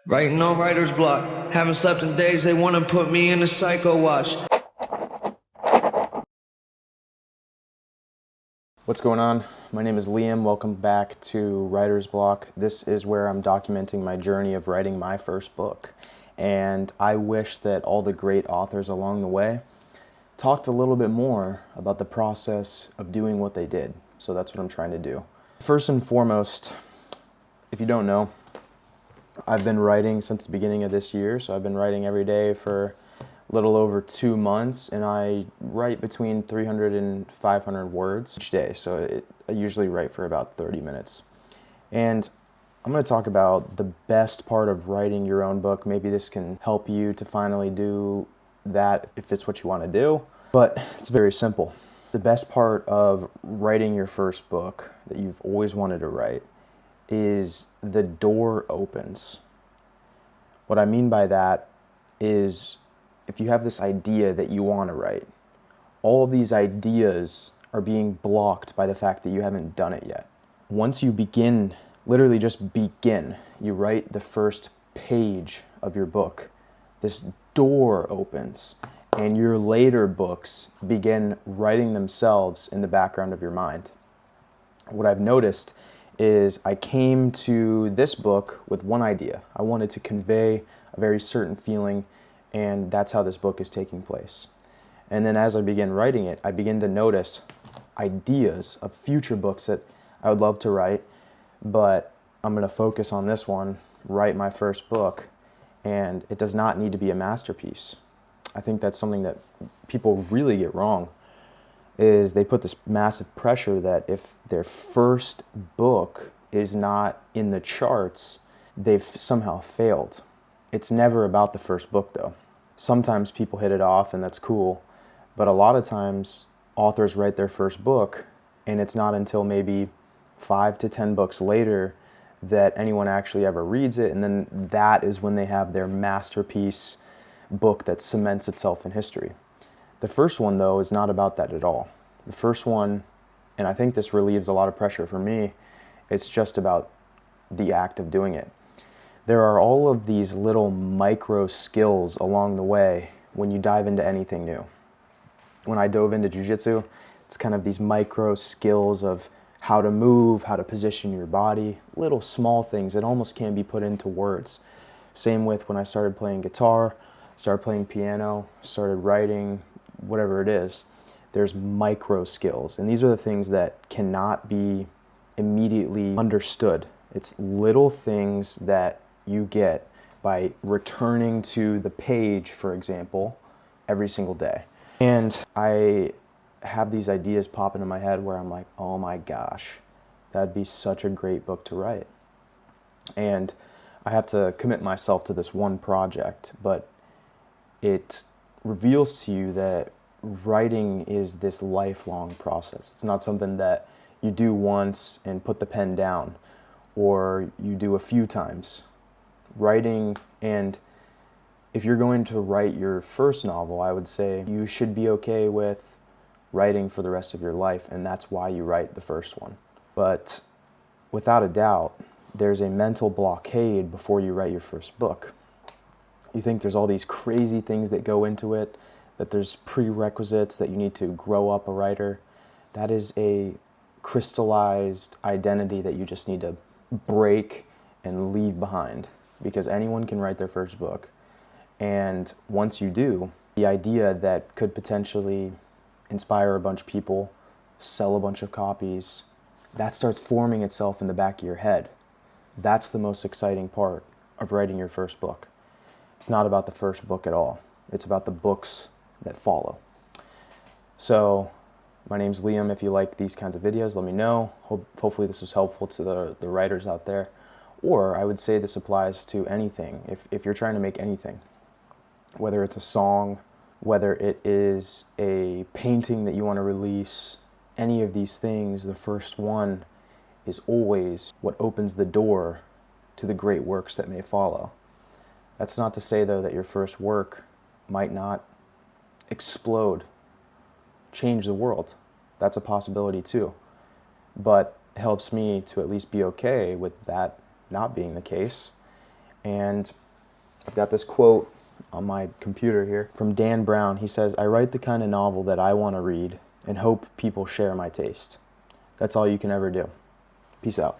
Writing on writer's block. Haven't slept in days, they wanna put me in a psycho watch. What's going on? My name is Liam. Welcome back to Writer's Block. This is where I'm documenting my journey of writing my first book. And I wish that all the great authors along the way talked a little bit more about the process of doing what they did. So that's what I'm trying to do. First and foremost, if you don't know, I've been writing since the beginning of this year. So I've been writing every day for a little over 2 months, and I write between 300 and 500 words each day. So I usually write for about 30 minutes. And I'm going to talk about the best part of writing your own book. Maybe this can help you to finally do that if it's what you want to do. But it's very simple. The best part of writing your first book that you've always wanted to write is the door opens. What I mean by that is if you have this idea that you want to write, all of these ideas are being blocked by the fact that you haven't done it yet. Once you begin, literally just begin, you write the first page of your book, this door opens, and your later books begin writing themselves in the background of your mind. What I've noticed is I came to this book with one idea. I wanted to convey a very certain feeling, and that's how this book is taking place. And then as I begin writing it, I begin to notice ideas of future books that I would love to write, but I'm going to focus on this one, write my first book, and it does not need to be a masterpiece. I think that's something that people really get wrong, is they put this massive pressure that if their first book is not in the charts, they've somehow failed. It's never about the first book, though. Sometimes people hit it off, and that's cool, but a lot of times authors write their first book, and it's not until maybe 5 to 10 books later that anyone actually ever reads it, and then that is when they have their masterpiece book that cements itself in history. The first one, though, is not about that at all. The first one, and I think this relieves a lot of pressure for me, it's just about the act of doing it. There are all of these little micro skills along the way when you dive into anything new. When I dove into jiu-jitsu, it's kind of these micro skills of how to move, how to position your body, little small things that almost can't be put into words. Same with when I started playing guitar, started playing piano, started writing, whatever it is. There's micro skills, and these are the things that cannot be immediately understood. It's little things that you get by returning to the page, for example, every single day. And I have these ideas pop into my head where I'm like, oh my gosh, that'd be such a great book to write. And I have to commit myself to this one project, but it reveals to you that writing is this lifelong process. It's not something that you do once and put the pen down, or you do a few times. Writing, and if you're going to write your first novel, I would say you should be okay with writing for the rest of your life, and that's why you write the first one. But without a doubt, there's a mental blockade before you write your first book. You think there's all these crazy things that go into it, that there's prerequisites, that you need to grow up a writer. That is a crystallized identity that you just need to break and leave behind, because anyone can write their first book. And once you do, the idea that could potentially inspire a bunch of people, sell a bunch of copies, that starts forming itself in the back of your head. That's the most exciting part of writing your first book. It's not about the first book at all. It's about the books that follow. So, my name's Liam. If you like these kinds of videos, let me know. Hopefully this was helpful to the writers out there. Or I would say this applies to anything. If you're trying to make anything, whether it's a song, whether it is a painting that you want to release, any of these things, the first one is always what opens the door to the great works that may follow. That's not to say, though, that your first work might not explode, change the world. That's a possibility too. But it helps me to at least be okay with that not being the case. And I've got this quote on my computer here from Dan Brown. He says, "I write the kind of novel that I want to read and hope people share my taste." That's all you can ever do. Peace out.